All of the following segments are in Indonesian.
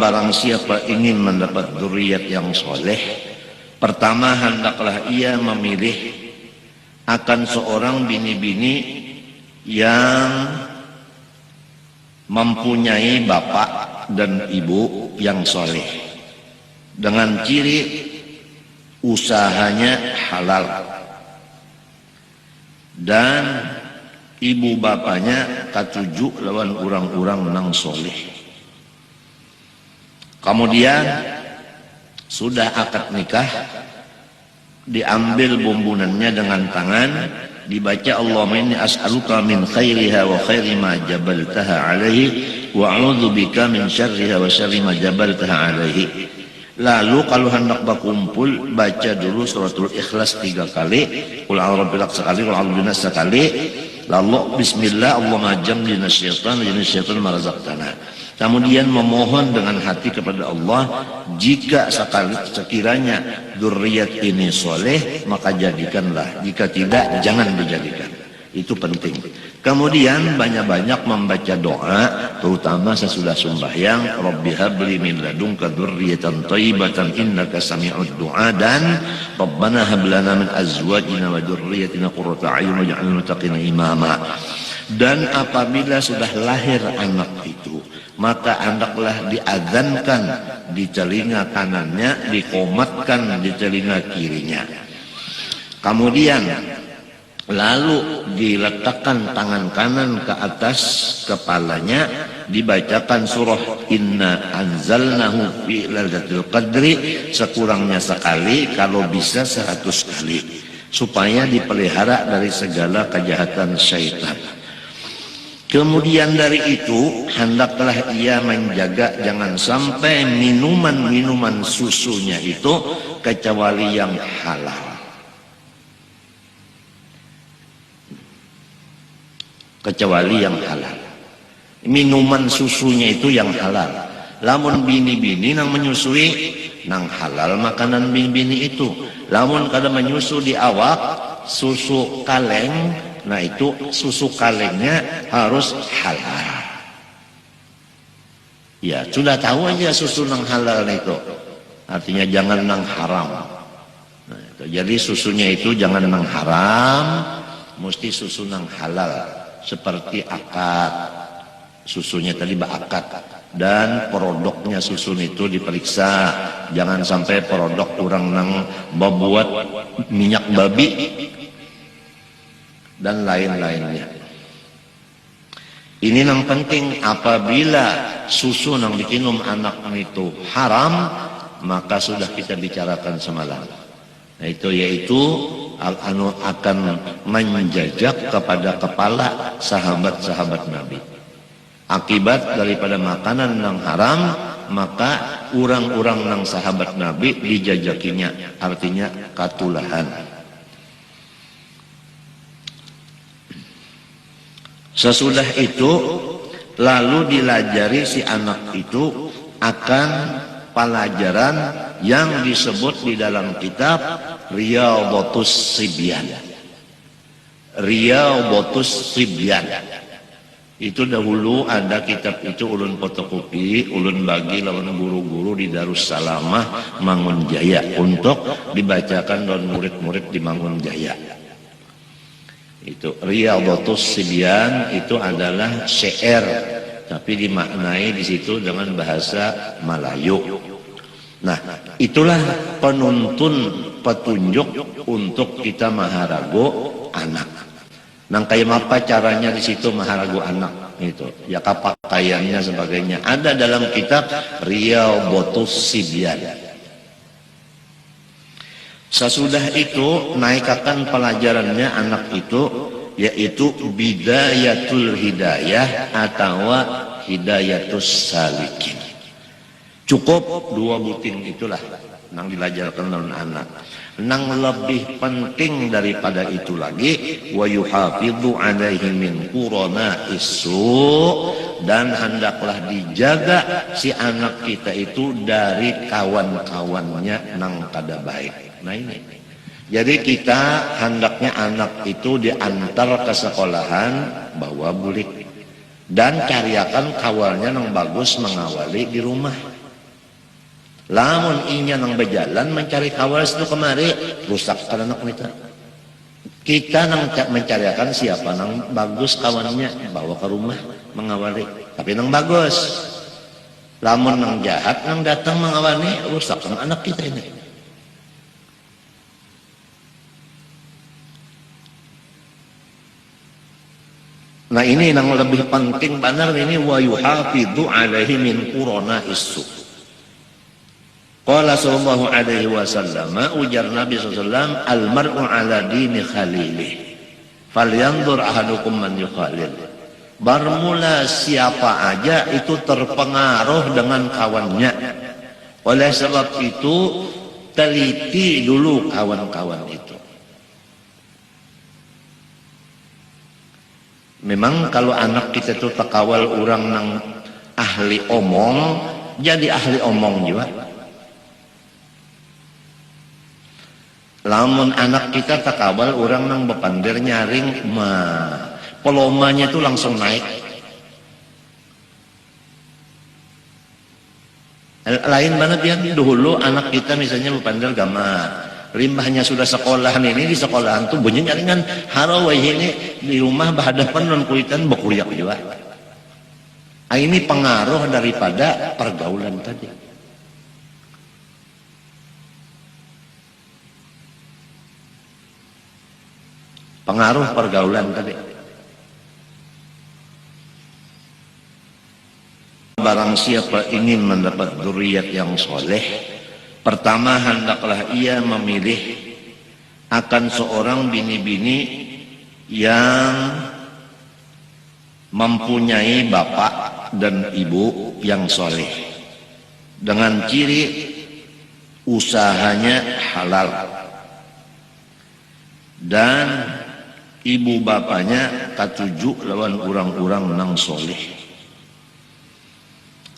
barang siapa ingin mendapat dzurriyyat yang soleh, pertama hendaklah ia memilih akan seorang bini-bini yang mempunyai bapak dan ibu yang soleh, dengan ciri usahanya halal dan ibu bapaknya katuju lawan orang-orang nang soleh. Kemudian sudah akad nikah, diambil bumbunannya dengan tangan, dibaca Allahumma inni as'aluka min khairiha wa khairi ma jabaltaha alaihi wa a'udzu bika min syarriha wa syarri ma jabaltaha alaihi. Lalu kalau hendak berkumpul, baca dulu suratul Ikhlas 3 kali, qul a'udzu birabbil falaq sekali, qul a'udzu binanas sekali, lalu bismillah Allahumma jamlina syaitan wa syaitan ma razaqtana. Kemudian memohon dengan hati kepada Allah, jika sekiranya dzurriyyat ini soleh maka jadikanlah, jika tidak jangan dijadikan. Itu penting. Kemudian banyak-banyak membaca doa, terutama sesudah sembahyang, Rabbi habli min ladunka dzurriyyatan thayyibatan innaka sami'ud du'a, dan Rabbana hab lana min azwajina wa dzurriyyatina qurrata a'yun waj'alna lil muttaqina imama. Dan apabila sudah lahir anak itu, maka hendaklah diadzankan di telinga kanannya, dikomatkan di telinga kirinya. Kemudian lalu diletakkan tangan kanan ke atas kepalanya, dibacakan surah Inna anzalnahu fi lailatul qadri sekurangnya sekali, kalau bisa 100 kali, supaya dipelihara dari segala kejahatan syaitan. Kemudian dari itu hendaklah ia menjaga jangan sampai minuman-minuman susunya itu kecuali yang halal. Kecuali yang halal. Minuman susunya itu yang halal. Lamun bini-bini nang menyusui nang halal makanan bini-bini itu. Lamun kada menyusu di awak susu kaleng, nah itu susu kalengnya harus halal. Ya sudah tahu aja susu nang halal itu, artinya jangan nang haram. Nah, itu. Jadi susunya itu jangan nang haram, mesti susu nang halal. Seperti akad, susunya tadi akad, dan produknya susu itu diperiksa, jangan sampai produk orang nang membuat minyak babi dan lain-lainnya. Ini yang penting. Apabila susu yang diminum anak itu haram, maka sudah kita bicarakan semalam. Nah, itu yaitu akan menjajak kepada kepala sahabat-sahabat Nabi. Akibat daripada makanan yang haram, maka orang-orang yang sahabat Nabi dijajakinya, artinya katulahan. Sesudah itu lalu dilajari si anak itu akan pelajaran yang disebut di dalam kitab Riyadhatus Sibyan. Riyadhatus Sibyan itu dahulu ada kitab itu, ulun fotokopi, ulun bagi lawan guru-guru di Darussalamah Mangunjaya untuk dibacakan oleh murid-murid di Mangunjaya. Itu Riyadhatus Sibyan itu adalah syair, tapi dimaknai di situ dengan bahasa Melayu. Nah, itulah petunjuk untuk kita maharago anak. Nang kayak apa caranya di situ maharago anak itu? Ya pakaiannya sebagainya ada dalam kitab Riyadhatus Sibyan. Sesudah itu naikakan pelajarannya anak itu, yaitu Bidayatul Hidayah atau Hidayatus Salikin. Cukup 2 butir itulah nang dilajarkan oleh anak. Nang lebih penting daripada itu lagi, wa yuhafidhu alaihi min qurana'is su', dan hendaklah dijaga si anak kita itu dari kawan-kawannya nang kada baik. Nah ini. Jadi kita hendaknya anak itu diantar ke sekolahan bawa bulik, dan cariakan kawalnya nang bagus mengawali di rumah. Lamun inya nang berjalan mencari kawal itu kemari, rusak kan anak kita. Kita nang mencarikan siapa nang bagus kawannya, bawa ke rumah mengawali. Tapi nang bagus. Lamun nang jahat nang datang mengawali, rusak kan anak kita ini. Nah ini yang lebih penting benar ini wa yuhafidhu alaihi min qurana isu. Qala sallallahu alaihi wasallam, ujar Nabi sallallahu al mar'u ala dini khalilih. Falyanzur ahadukum man yukhalil. Bermula siapa aja itu terpengaruh dengan kawannya. Oleh sebab itu teliti dulu kawan-kawan itu. Memang kalau anak kita itu takawal orang nang ahli omong, jadi ahli omong juga. Lamun anak kita takawal orang nang bepandir nyaring, pelomanya itu langsung naik. Lain banget ya, dulu anak kita misalnya bepandir gamar. Rimbahnya sudah sekolahan ini di sekolahan tuh bunyi nyaringan harawai ini di rumah berhadapan non kuitan berkuliah juga. Ini pengaruh daripada pergaulan tadi. Pengaruh pergaulan tadi. Barang siapa ingin mendapat dzurriyyat yang soleh, pertama hendaklah ia memilih akan seorang bini-bini yang mempunyai bapak dan ibu yang soleh dengan ciri usahanya halal dan ibu bapaknya katuju lawan orang-orang nang soleh.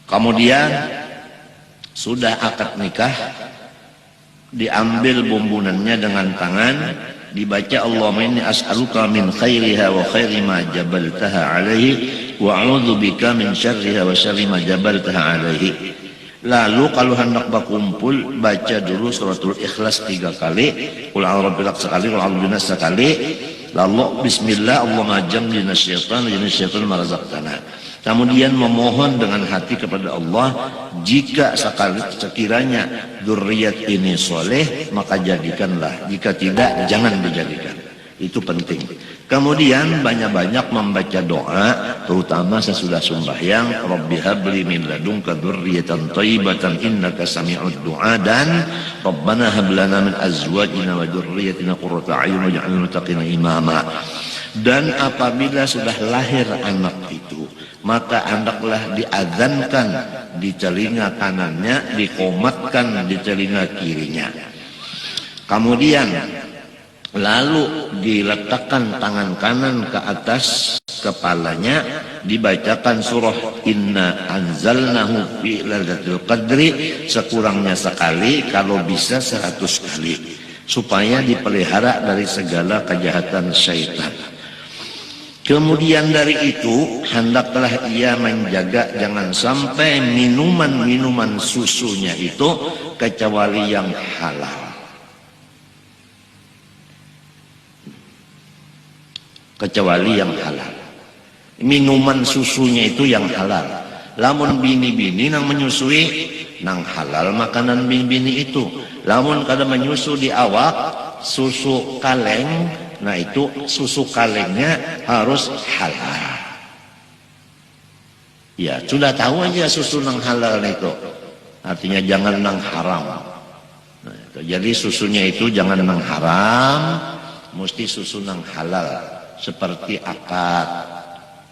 Kemudian sudah akad nikah, diambil bumbunannya dengan tangan, dibaca Allahumma inni as'aluka min khairiha wa khairi ma jabaltaha alaihi wa a'udzu bika min syarriha wa syarri ma jabaltaha alaihi. Lalu kalau hendak berkumpul baca dulu suratul Ikhlas 3 kali, qul a'udzu birabbil falaq sekali, qul a'udzu binnas sekali, lalu bismillah Allahumma jamlina syaitan wa syaitan ma razaqtana. Kemudian memohon dengan hati kepada Allah, jika sekiranya dzurriyyat ini soleh maka jadikanlah, jika tidak jangan dijadikan. Itu penting. Kemudian banyak-banyak membaca doa, terutama sesudah sembahyang, Rabbi habli min ladunka dzurriyyatan thayyibatan innaka sami'ud du'a, dan Rabbana hab lana min azwajina wa dzurriyyatina qurrata a'yun waj'alna muttaqina imama. Dan apabila sudah lahir anak itu, maka hendaklah diazankan di telinga kanannya, dikomatkan di telinga kirinya. Kemudian lalu diletakkan tangan kanan ke atas kepalanya, dibacakan surah Inna anzalnahu fi lailatul qadri sekurangnya sekali, kalau bisa 100 kali, supaya dipelihara dari segala kejahatan syaitan. Kemudian dari itu hendaklah ia menjaga jangan sampai minuman-minuman susunya itu kecuali yang halal. Kecuali yang halal. Minuman susunya itu yang halal. Lamun bini-bini nang menyusui nang halal makanan bini-bini itu. Lamun kada menyusu di awak susu kaleng, nah itu susu kalengnya harus halal. Ya sudah tahu aja susu nang halal itu, artinya jangan nang haram. Nah, itu. Jadi susunya itu jangan nang haram, mesti susu nang halal. Seperti akad,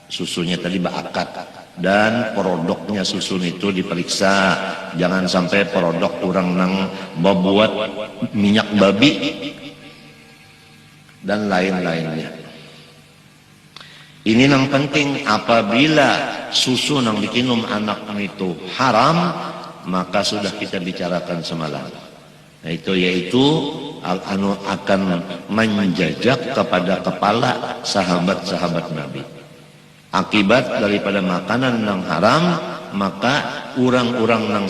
susunya tadi akad, dan produknya susu itu diperiksa, jangan sampai produk orang nang membuat minyak babi dan lain-lainnya. Ini yang penting. Apabila susu yang diminum anak itu haram, maka sudah kita bicarakan semalam. Nah, itu yaitu akan menjejak kepada kepala sahabat-sahabat Nabi. Akibat daripada makanan yang haram, maka orang-orang yang